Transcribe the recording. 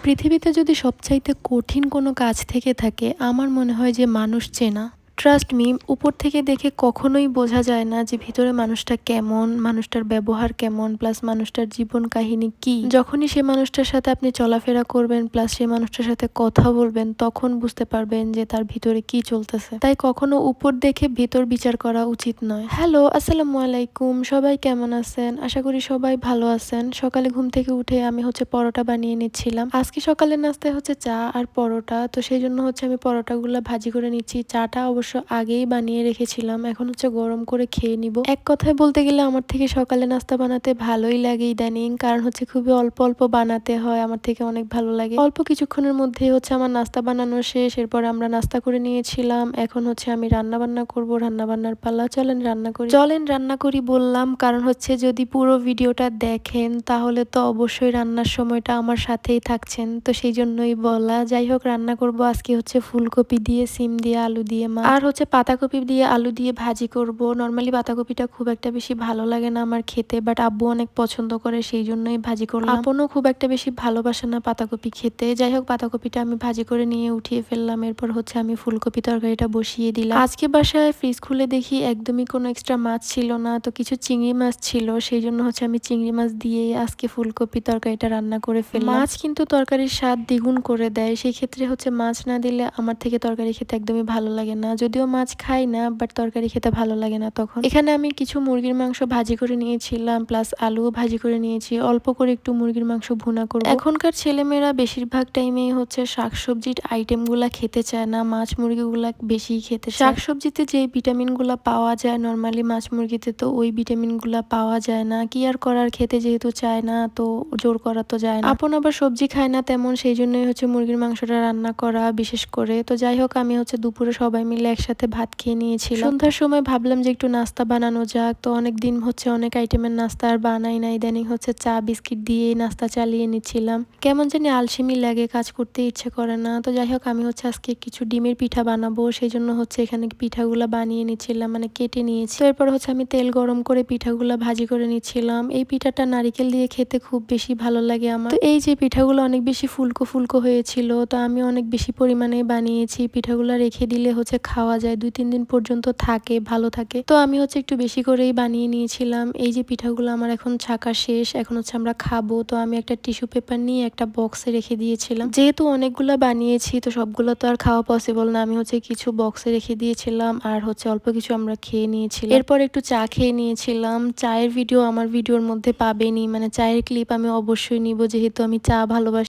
পৃথিবীতে যদি সবচাইতে কঠিন কোনো কাজ থেকে থাকে আমার মনে হয় যে মানুষ চেনা। ট্রাস্ট মি, উপর থেকে দেখে কখনোই বোঝা যায় না যে ভিতরে মানুষটা কেমন, মানুষটার ব্যবহার কেমন, প্লাস মানুষটার জীবন কাহিনী কি। যখনই সে মানুষটার সাথে আপনি চলাফেরা করবেন, প্লাস সে মানুষটার সাথে কথা বলবেন, তখন বুঝতে পারবেন যে তার ভিতরে কি চলতেছে। তাই কখনো উপর দেখে ভিতর বিচার করা উচিত নয়। হ্যালো, আসসালামু আলাইকুম, সবাই কেমন আছেন? আশা করি সবাই ভালো আছেন। সকালে ঘুম থেকে উঠে আমি পরোটা বানিয়ে নিচ্ছিলাম। আজকে সকালের নাস্তায় চা আর পরোটা, তো সেই জন্য আমি পরোটাগুলো ভাজি করে নিচ্ছি। চাটা অবশ্য আগেই বানিয়ে রেখেছিলাম, এখন গরম করে খেয়ে নিব। এক কথায় বলতে গেলে আমার থেকে সকালে নাস্তা বানাতে ভালোই লাগে ইদানিং, কারণ খুবই অল্প অল্প বানাতে হয়, আমার থেকে অনেক ভালো লাগে। অল্প কিছুক্ষণের মধ্যেই আমার নাস্তা বানানো শেষ। এরপর আমরা নাস্তা করে নিয়েছিলাম। এখন আমি রান্না বান্না করব, রান্না বান্নার পালা। চলেন রান্না করি বললাম, কারণ যদি পুরো ভিডিওটা দেখেন তাহলে তো অবশ্যই রান্নার সময়টা আমার সাথেই থাকছেন, তো সেই জন্যই বলা। যাই হোক, রান্না করব আজকে ফুলকপি দিয়ে, সিম দিয়ে, আলু দিয়ে আর পাতাকপি দিয়ে আলু দিয়ে ভাজি করব। নর্মালি পাতাকপিটা খুব একটা বেশি ভালো লাগে না আমার খেতে, বাট আব্বু অনেক পছন্দ করে, সেই জন্যই ভাজি করলাম। আপনও খুব একটা বেশি ভালোবাসে না পাতাকপি খেতে। যাই হোক, পাতাকপিটা আমি ভাজি করে নিয়ে উঠিয়ে ফেললাম। এরপর আমি ফুলকপি তরকারিটা বসিয়ে দিলাম। আজকে বাসায় ফ্রিজ খুলে দেখি একদমই কোনো এক্সট্রা মাছ ছিল না, তো কিছু চিংড়ি মাছ ছিল, সেই জন্য আমি চিংড়ি মাছ দিয়ে আজকে ফুলকপি তরকারিটা রান্না করে ফেললাম। মাছ কিন্তু তরকারির স্বাদ দ্বিগুণ করে দেয়, সেই ক্ষেত্রে মাছ না দিলে আমার থেকে তরকারি খেতে একদমই ভালো লাগে না। যদিও মাছ খাই না, বাট তরকারি খেতে ভালো লাগে না তখন। এখানে আমি কিছু মুরগির মাংস ভাজি করে নিয়েছিলাম, প্লাস আলুও ভাজি করে নিয়েছি। অল্প করে একটু মুরগির মাংস ভুনা করব। এখনকার ছেলেমেয়েরা বেশিরভাগ টাইমেই শাকসবজির আইটেম গুলা খেতে চায় না, মাছ মুরগিগুলা বেশি খেতে চায়। শাকসবজিতে যে ভিটামিন গুলা পাওয়া যায় নর্মালি মাছ মুরগিতে তো ওই ভিটামিন গুলা পাওয়া যায় না। কি আর করার, খেতে যেহেতু চায় না তো জোর করা তো যায় না। আপন আবার সবজি খায় না তেমন, সেই জন্যই মুরগির মাংসটা রান্না করা বিশেষ করে। তো যাই হোক, আমি দুপুরে সবাই মিলে একসাথে ভাত খেয়ে নিয়েছিলাম। সন্ধ্যার সময় ভাবলাম যে একটু নাস্তা বানানো যাক, তো অনেকদিন অনেক আইটেমের নাস্তা আর বানাই না। ইদানিং চা বিস্কিট দিয়ে নাস্তা চালিয়ে নিচ্ছিলাম। কেমন জানি আলসেমি লাগে, কাজ করতে ইচ্ছে করে না। তো যাই হোক, আমি আজকে কিছু ডিমের পিঠা বানাবো, সেই জন্য এখানে পিঠাগুলা বানিয়ে নিচ্ছিলাম, মানে কেটে নিয়েছি। তো এরপর আমি তেল গরম করে পিঠাগুলা ভাজি করে নিচ্ছিলাম। এই পিঠাটা নারিকেল দিয়ে খেতে খুব বেশি ভালো লাগে আমার। তো এই যে পিঠাগুলো অনেক বেশি ফুলকো ফুলকো হয়েছিল, তো আমি অনেক বেশি পরিমাণে বানিয়েছি। পিঠাগুলো রেখে দিলে খাওয়া যায়, 2-3 দিন পর্যন্ত থাকে, ভালো থাকে। তো আমি একটু বেশি করেই বানিয়ে নিয়েছিলাম। এই যে পিঠাগুলো আমার এখন ছাকা শেষ, এখন আমরা খাবো। তো আমি একটা টিস্যু পেপার নিয়ে একটা বক্সে রেখে দিয়েছিলাম। যেহেতু অনেকগুলো বানিয়েছি তো সবগুলো তো আর খাওয়া পসিবল না, আমি কিছু বক্সে রেখে দিয়েছিলাম আর অল্প কিছু আমরা খেয়ে নিয়েছিলাম। এরপর একটু চা খেয়ে নিয়েছিলাম। চায়ের ভিডিও আমার ভিডিওর মধ্যে পাবেনই, মানে চায়ের ক্লিপ আমি অবশ্যই নিব, যেহেতু আমি চা ভালোবাসি।